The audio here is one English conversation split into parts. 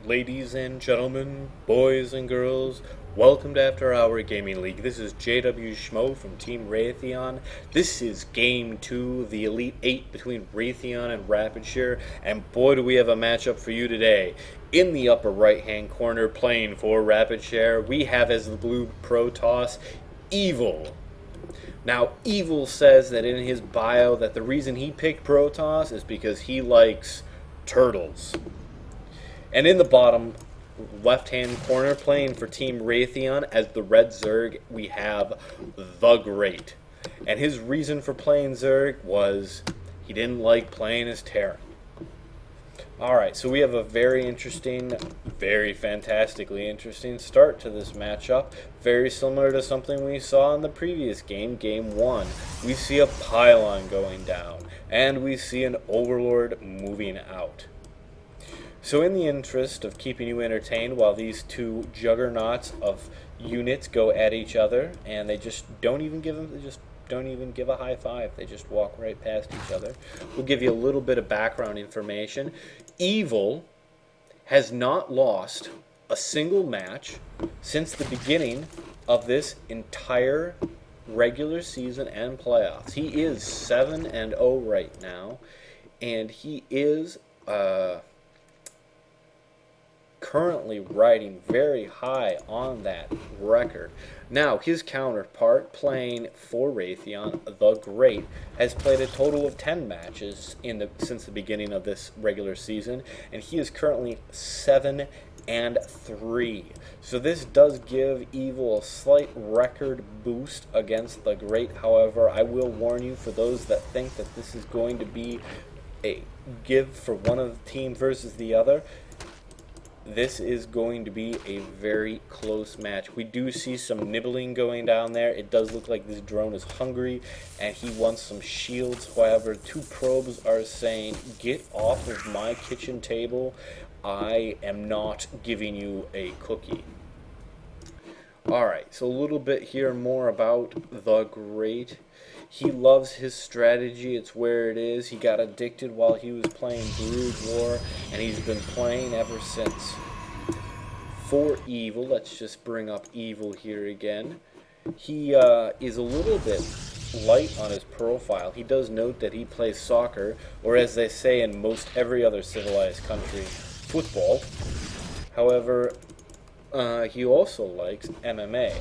Ladies and gentlemen, boys and girls, welcome to After Hour Gaming League. This is JW Schmo from Team Raytheon. This is Game 2 of the Elite 8 between Raytheon and Rapidshare, and boy do we have a matchup for you today. In the upper right-hand corner, playing for Rapidshare, we have as the blue Protoss, Evil. Now, Evil says that in his bio that the reason he picked Protoss is because he likes turtles. And in the bottom left-hand corner, playing for Team Raytheon as the red Zerg, we have TheGreat. And his reason for playing Zerg was he didn't like playing as Terran. Alright, so we have a very interesting, very fantastically interesting start to this matchup. Very similar to something we saw in the previous game, Game 1. We see a pylon going down, and we see an Overlord moving out. So in the interest of keeping you entertained while these two juggernauts of units go at each other, and they just don't even give a high five. They just walk right past each other. We'll give you a little bit of background information. Evil has not lost a single match since the beginning of this entire regular season and playoffs. He is 7-0 right now, and he is currently riding very high on that record. Now, his counterpart, playing for Raytheon, TheGreat, has played a total of 10 matches since the beginning of this regular season, and he is currently 7-3. So this does give Evil a slight record boost against TheGreat. However, I will warn you, for those that think that this is going to be a give for one of the team versus the other, this is going to be a very close match. We do see some nibbling going down there. It does look like this drone is hungry and he wants some shields. However, two probes are saying, "Get off of my kitchen table. I am not giving you a cookie." Alright, so a little bit here more about TheGreat. He loves his strategy. It's where it is. He got addicted while he was playing Brood War, and he's been playing ever since. For Evil, let's just bring up Evil here again. He is a little bit light on his profile. He does note that he plays soccer, or as they say in most every other civilized country, football. However, he also likes MMA.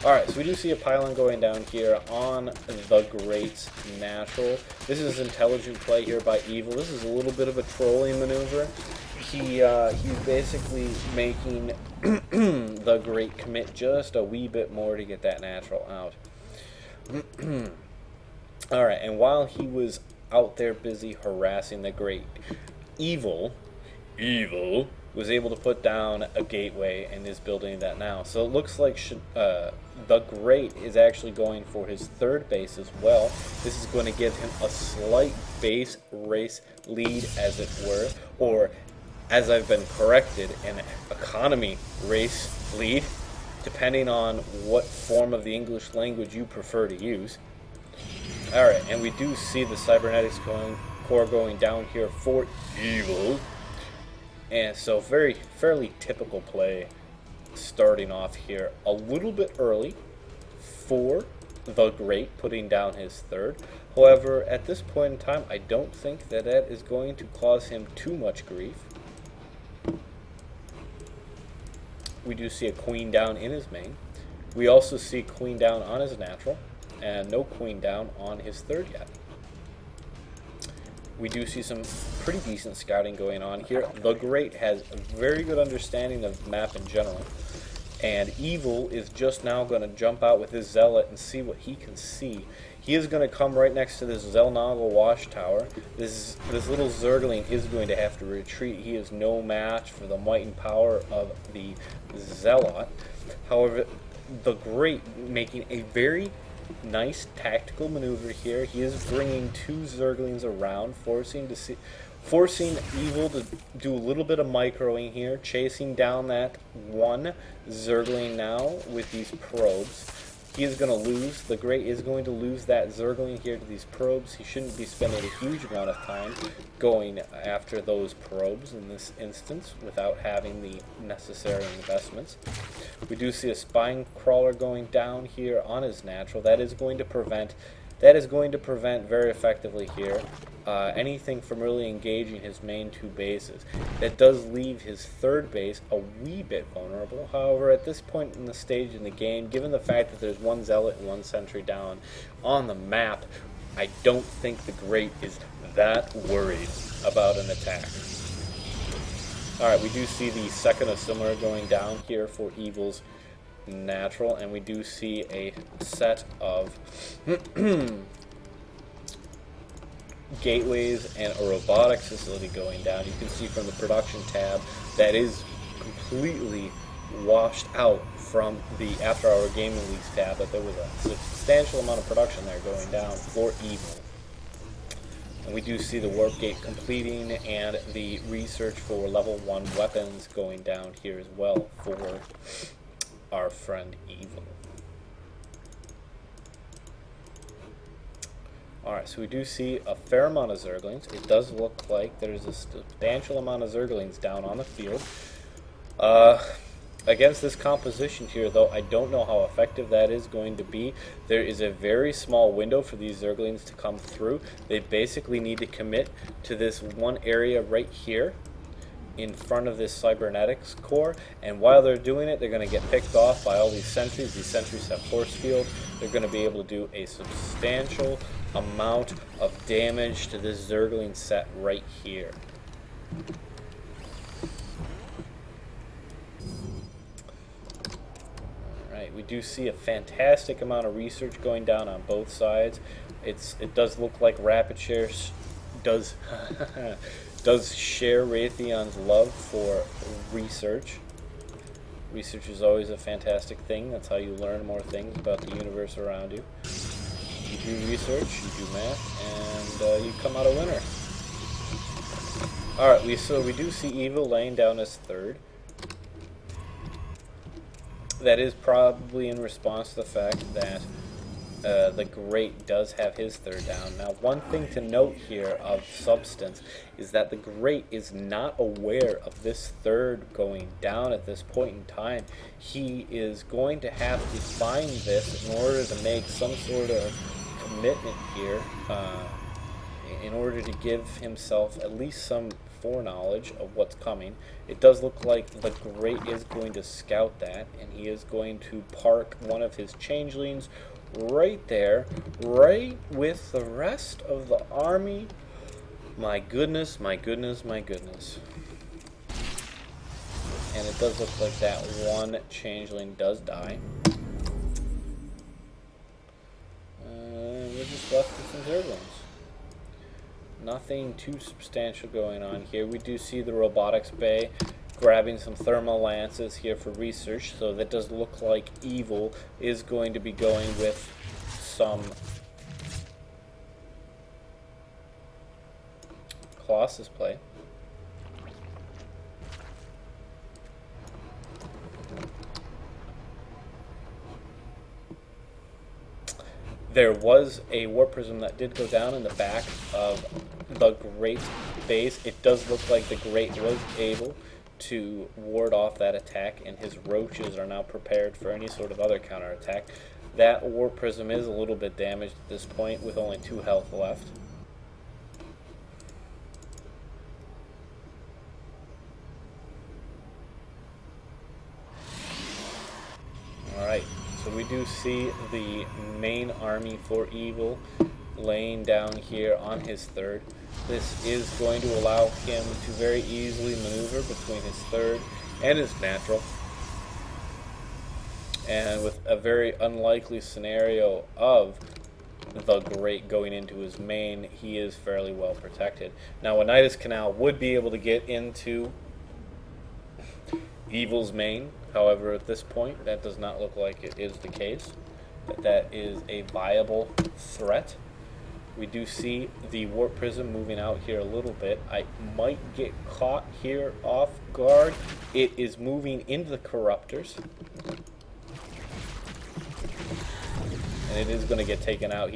Alright, so we do see a pylon going down here on TheGreat's natural. This is intelligent play here by Evil. This is a little bit of a trolling maneuver. He's basically making TheGreat commit just a wee bit more to get that natural out. Alright, and while he was out there busy harassing TheGreat, Evil was able to put down a gateway and is building that now. So it looks like TheGreat is actually going for his third base as well. This is going to give him a slight base race lead, as it were, or as I've been corrected, an economy race lead, depending on what form of the English language you prefer to use. Alright, and we do see the cybernetics core going down here for Evil. And so fairly typical play starting off here a little bit early for TheGreat, putting down his third. However, at this point in time, I don't think that is going to cause him too much grief. We do see a queen down in his main. We also see queen down on his natural, and no queen down on his third yet. We do see some pretty decent scouting going on here. TheGreat has a very good understanding of the map in general. And Evil is just now going to jump out with his Zealot and see what he can see. He is going to come right next to this Zelnagel watchtower. This little Zergling is going to have to retreat. He is no match for the might and power of the Zealot. However, TheGreat making a very nice tactical maneuver here. He is bringing two Zerglings around, forcing Evil to do a little bit of microing here, chasing down that one Zergling now with these probes. he is going to lose. The Great is going to lose that Zergling here to these probes. He shouldn't be spending a huge amount of time going after those probes in this instance without having the necessary investments. We do see a Spine Crawler going down here on his natural. That is going to prevent very effectively here anything from really engaging his main two bases. That does leave his third base a wee bit vulnerable. However, at this point in the stage in the game, given the fact that there's one Zealot and one Sentry down on the map, I don't think the Great is that worried about an attack. Alright, we do see the second Assimilar going down here for Evil's natural, and we do see a set of gateways and a robotics facility going down. You can see from the production tab that is completely washed out from the After Hour Gaming Leagues tab, that there was a substantial amount of production there going down for Evil. And we do see the warp gate completing and the research for level 1 weapons going down here as well for our friend Evil. Alright, so we do see a fair amount of Zerglings. It does look like there's a substantial amount of Zerglings down on the field. Against this composition here, though, I don't know how effective that is going to be. There is a very small window for these Zerglings to come through. They basically need to commit to this one area right here in front of this cybernetics core, and while they're doing it, they're going to get picked off by all these sentries. These sentries have force field. They're going to be able to do a substantial amount of damage to this Zergling set right here. Alright, we do see a fantastic amount of research going down on both sides. It does look like Rapidshare does does share Raytheon's love for research. Research is always a fantastic thing. That's how you learn more things about the universe around you. You do research, you do math, and you come out a winner. Alright, we do see Evil laying down his third. That is probably in response to the fact that the Great does have his third down. Now, one thing to note here of substance is that the Great is not aware of this third going down at this point in time. He is going to have to find this in order to make some sort of commitment here, in order to give himself at least some foreknowledge of what's coming. It does look like the Great is going to scout that, and he is going to park one of his changelings right there, right with the rest of the army. My goodness, my goodness, my goodness. And it does look like that one changeling does die. We're just left with some Zerglings. Nothing too substantial going on here. We do see the robotics bay grabbing some thermal lances here for research, so that does look like Evil is going to be going with some Colossus play. There was a warp prism that did go down in the back of the Great base. It does look like the Great was able to ward off that attack, and his roaches are now prepared for any sort of other counterattack. That warp prism is a little bit damaged at this point with only 2 health left. Alright, so we do see the main army for Evil laying down here on his third. This is going to allow him to very easily maneuver between his third and his natural. And with a very unlikely scenario of the Great going into his main, he is fairly well protected. Now, a Nidus Canal would be able to get into Evil's main. However, at this point, that does not look like it is the case. That is a viable threat. We do see the warp prism moving out here a little bit. I might get caught here off guard. It is moving into the corruptors. it is going to get taken out.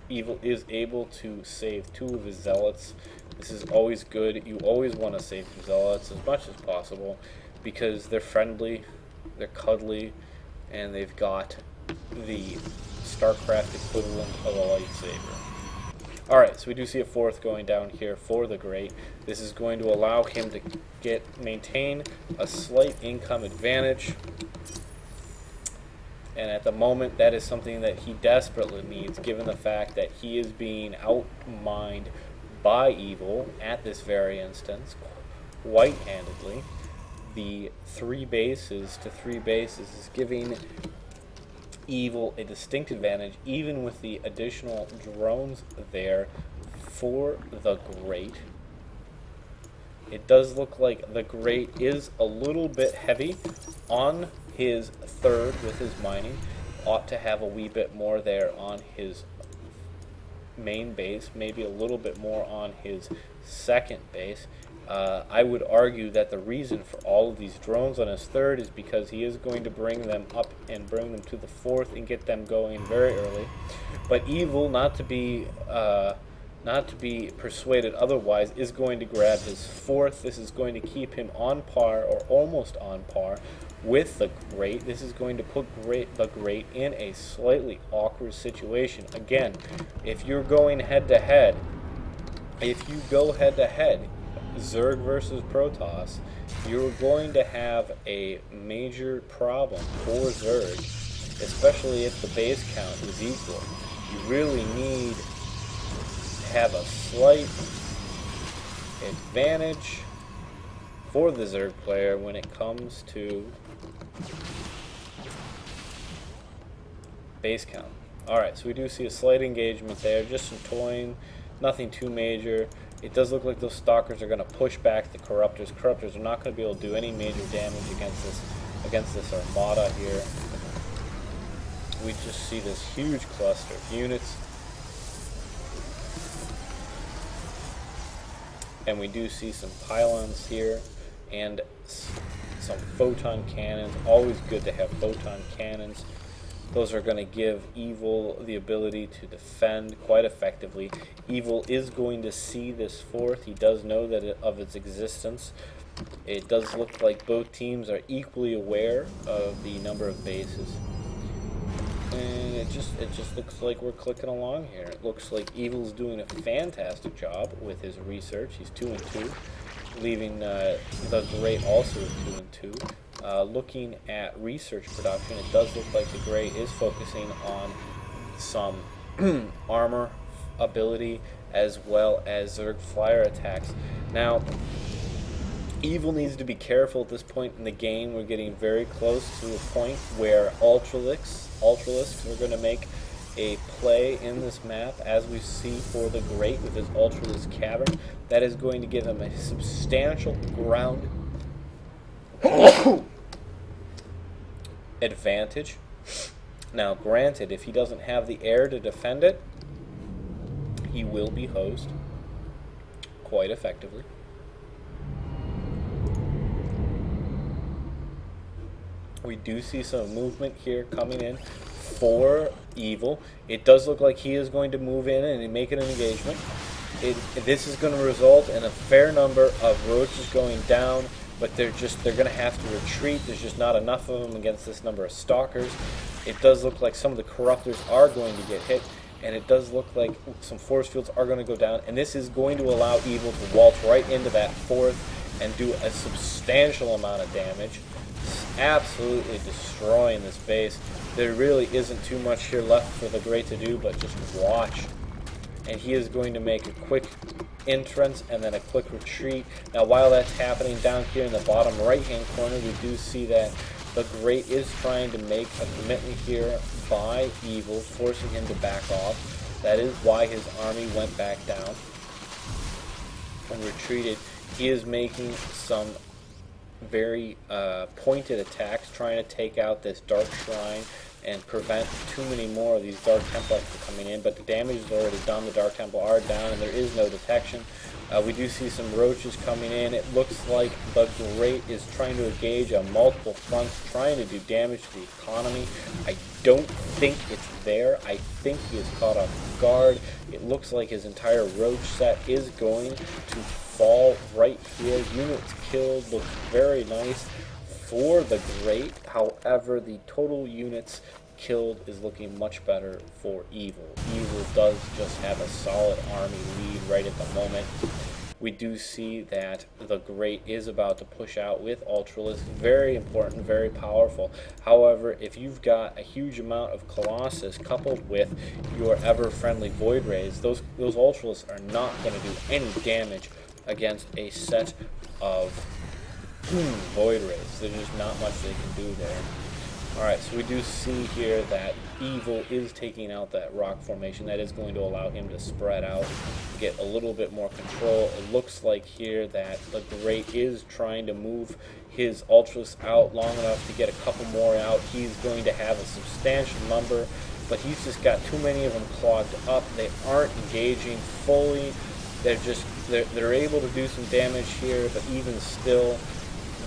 Evil is able to save 2 of his zealots. This is always good. You always want to save your zealots as much as possible because they're friendly, they're cuddly, and they've got the StarCraft equivalent of a lightsaber. Alright, so we do see a 4th going down here for the Great. This is going to allow him to maintain a slight income advantage. And at the moment, that is something that he desperately needs, given the fact that he is being outmined by Evil at this very instance, white-handedly. The 3 bases to 3 bases is giving Evil a distinct advantage, even with the additional drones there for the Great. It does look like the Great is a little bit heavy on his 3rd with his mining. Ought to have a wee bit more there on his main base, maybe a little bit more on his 2nd base. I would argue that the reason for all of these drones on his 3rd is because he is going to bring them up and bring them to the 4th and get them going very early. But Evil, not to be persuaded otherwise, is going to grab his 4th. This is going to keep him on par or almost on par with the Great. This is going to put the Great in a slightly awkward situation. Again, if you're going head-to-head, Zerg versus Protoss, you're going to have a major problem for Zerg, especially if the base count is equal. You really need to have a slight advantage for the Zerg player when it comes to base count. Alright, so we do see a slight engagement there, just some toying, nothing too major. It does look like those Stalkers are going to push back the Corruptors. Corruptors are not going to be able to do any major damage against this Armada here. We just see this huge cluster of units. And we do see some pylons here and some photon cannons. Always good to have photon cannons. Those are going to give Evil the ability to defend quite effectively. Evil is going to see this 4th. He does know of its existence. It does look like both teams are equally aware of the number of bases. And it just looks like we're clicking along here. It looks like Evil's doing a fantastic job with his research. He's 2-2, leaving the Great also with 2-2. Looking at research production, it does look like the Great is focusing on some armor ability as well as Zerg flyer attacks. Now, Evil needs to be careful at this point in the game. We're getting very close to a point where Ultralisks are going to make a play in this map, as we see for the Great with his Ultralisk Cavern. That is going to give him a substantial ground advantage. Now, granted, if he doesn't have the air to defend it, he will be hosed quite effectively. We do see some movement here coming in for Evil. It does look like he is going to move in and make an engagement. This is going to result in a fair number of roaches going down, but they're going to have to retreat. There's just not enough of them against this number of Stalkers. It does look like some of the Corruptors are going to get hit, and it does look like some force fields are going to go down, and this is going to allow Evil to waltz right into that 4th and do a substantial amount of damage, absolutely destroying this base. There really isn't too much here left for the Great to do, but just watch. And he is going to make a quick entrance and then a quick retreat. Now, while that's happening down here in the bottom right-hand corner, we do see that the Great is trying to make a commitment here by Evil, forcing him to back off. That is why his army went back down and retreated. He is making some very pointed attacks, trying to take out this Dark Shrine and prevent too many more of these Dark Templars from coming in. But the damage is already done. The Dark Templar are down, and there is no detection. We do see some roaches coming in. It looks like the Great is trying to engage on multiple fronts, trying to do damage to the economy. I don't think it's there. I think he is caught off guard. It looks like his entire roach set is going to fall right here. Units killed looks very nice for the Great. However, the total units killed is looking much better for Evil. Evil does just have a solid army lead right at the moment. We do see that the Great is about to push out with Ultralisk. Very important, very powerful. However, if you've got a huge amount of Colossus coupled with your ever-friendly Void Rays, those Ultralisks are not going to do any damage against a set of Void Rays. There's just not much they can do there. Alright, so we do see here that Evil is taking out that rock formation. That is going to allow him to spread out, get a little bit more control. It looks like here that the Great is trying to move his Ultras out long enough to get a couple more out. He's going to have a substantial number, but he's just got too many of them clogged up. They aren't engaging fully. They're able to do some damage here, but even still,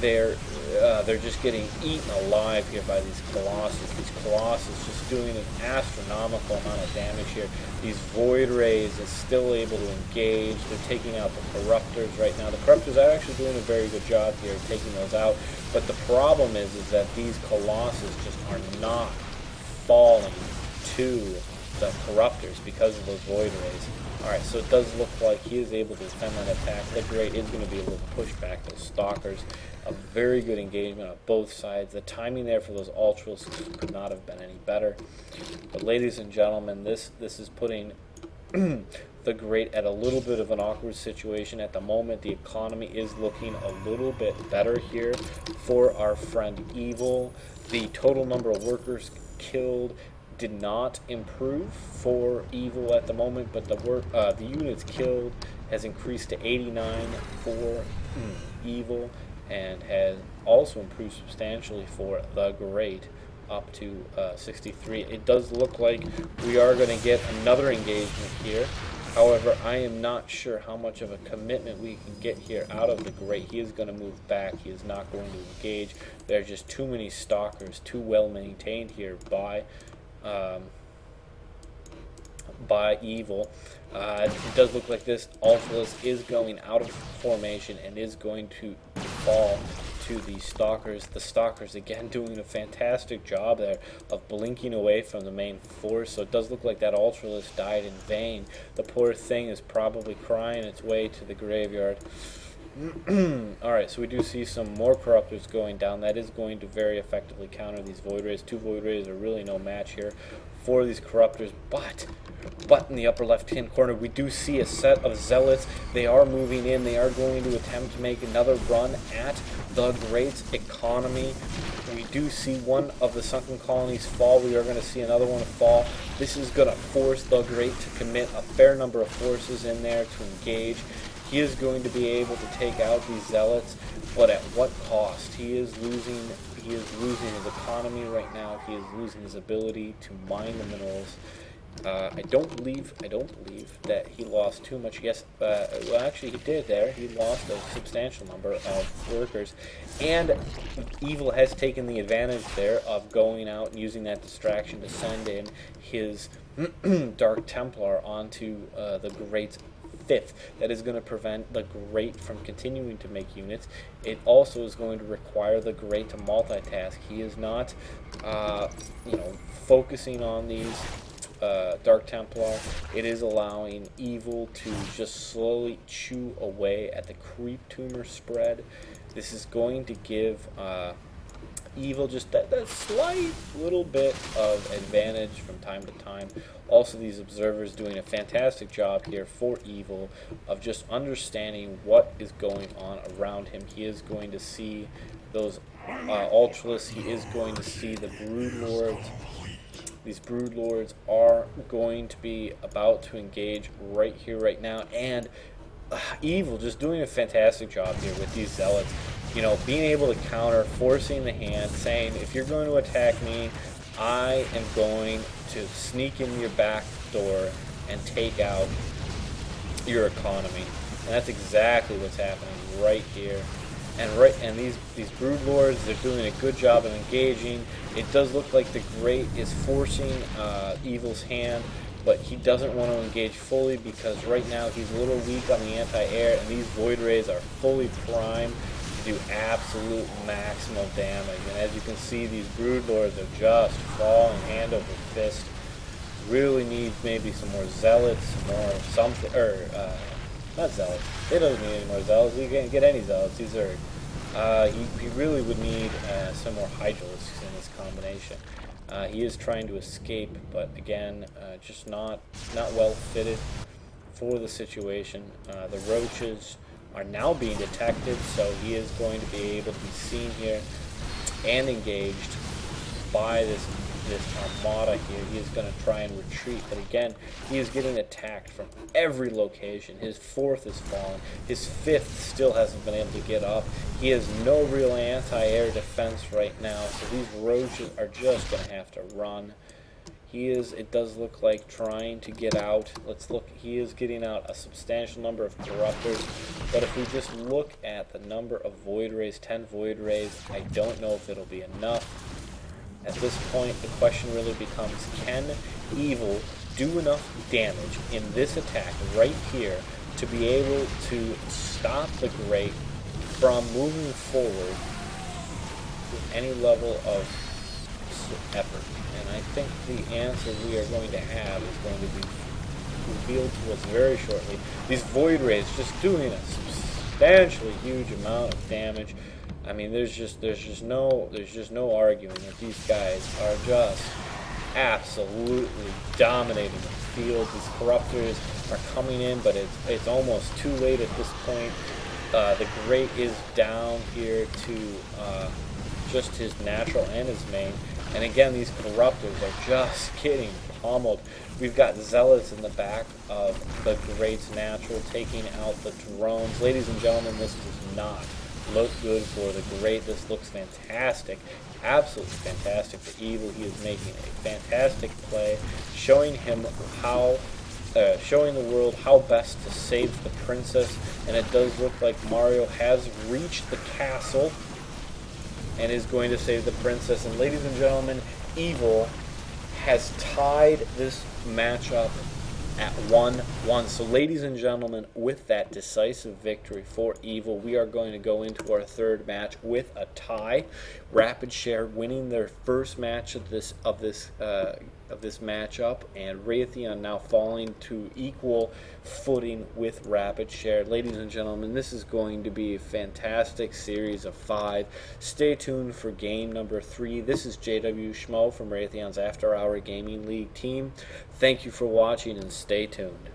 they're just getting eaten alive here by these Colossus. These Colossus just doing an astronomical amount of damage here. These Void Rays is still able to engage. They're taking out the Corruptors right now. The Corruptors are actually doing a very good job here taking those out. But the problem is that these Colossus just are not falling to the Corruptors because of those Void Rays. Alright, so it does look like he is able to defend that attack. The Great is going to be able to push back those Stalkers. A very good engagement on both sides. The timing there for those Ultras could not have been any better. But ladies and gentlemen, this is putting the Great at a little bit of an awkward situation at the moment. The economy is looking a little bit better here for our friend Evil. The total number of workers killed did not improve for Evil at the moment, but the units killed has increased to 89 for Evil, and has also improved substantially for the Great, up to 63. It does look like we are going to get another engagement here. However, I am not sure how much of a commitment we can get here out of the Great. He is going to move back. He is not going to engage. There are just too many Stalkers, too well maintained here by Evil. It does look like this Ultralisk is going out of formation and is going to fall to the Stalkers. The Stalkers, again, doing a fantastic job there of blinking away from the main force. So it does look like that Ultralisk died in vain. The poor thing is probably crying its way to the graveyard. Alright, so we do see some more Corruptors going down. That is going to very effectively counter these Void Rays. Two Void Rays are really no match here for these Corruptors, but in the upper left-hand corner, we do see a set of Zealots. They are moving in. They are going to attempt to make another run at the Great's economy. We do see one of the sunken colonies fall. We are going to see another one fall. This is going to force the Great to commit a fair number of forces in there to engage. He is going to be able to take out these Zealots, but at what cost? He is losing his economy right now. He is losing his ability to mine the minerals. I don't believe that he lost too much. Yes, well, actually he did there. He lost a substantial number of workers, and Evil has taken the advantage there of going out and using that distraction to send in his Dark Templar onto the Great's 5th. That is going to prevent the Great from continuing to make units. It also is going to require the Great to multitask. He is not, focusing on these Dark Templar. It is allowing Evil to just slowly chew away at the creep tumor spread. This is going to give Evil just that slight little bit of advantage from time to time. Also, these observers doing a fantastic job here for Evil of just understanding what is going on around him. He is going to see those Ultralisks. He is going to see the Broodlords. These Broodlords are going to be about to engage right here, right now, and Evil just doing a fantastic job here with these Zealots. You know, being able to counter, forcing the hand, saying, if you're going to attack me, I am going to sneak in your back door and take out your economy. And that's exactly what's happening right here. And these brood lords, they're doing a good job of engaging. It does look like the Great is forcing Evil's hand, but he doesn't want to engage fully because right now he's a little weak on the anti-air, and these Void Rays are fully primed to do absolute maximum damage. And as you can see, these brood lords are just falling hand over fist. Really needs maybe some more zealots, some more something, or not zealots. He doesn't need any more zealots. He can't get any zealots. These are he really would need some more hydralisks in this combination. He is trying to escape, but again, just not well fitted for the situation. The roaches are now being detected, so he is going to be able to be seen here and engaged by this armada here. He is going to try and retreat, but again, he is getting attacked from every location. His 4th is fallen. His 5th still hasn't been able to get up. He has no real anti-air defense right now, so these roaches are just going to have to run. He is, it does look like, trying to get out. Let's look. He is getting out a substantial number of corruptors, but if we just look at the number of Void Rays, 10 Void Rays, I don't know if it'll be enough. At this point, the question really becomes, can Evil do enough damage in this attack right here to be able to stop the Great from moving forward with any level of effort? And I think the answer we are going to have is going to be revealed to us very shortly. These Void Rays just doing a substantially huge amount of damage. I mean, there's just no arguing that these guys are just absolutely dominating the field. These corruptors are coming in, but it's almost too late at this point. The Great is down here to just his natural and his main. And again, these corruptors are just getting pummeled. We've got zealots in the back of the Great's natural taking out the drones. Ladies and gentlemen, this does not look good for the Great. This looks fantastic, absolutely fantastic for Evil. He is making a fantastic play, showing him how, showing the world how best to save the princess. And it does look like Mario has reached the castle and is going to save the princess. And ladies and gentlemen, Evil has tied this matchup at 1-1. So ladies and gentlemen, with that decisive victory for Evil, we are going to go into our 3rd match with a tie. Rapidshare winning their first match of this matchup, and Raytheon now falling to equal footing with Rapidshare. Ladies and gentlemen, this is going to be a fantastic series of 5. Stay tuned for game number 3. This is JW Schmo from Raytheon's After Hour Gaming League team. Thank you for watching and stay tuned.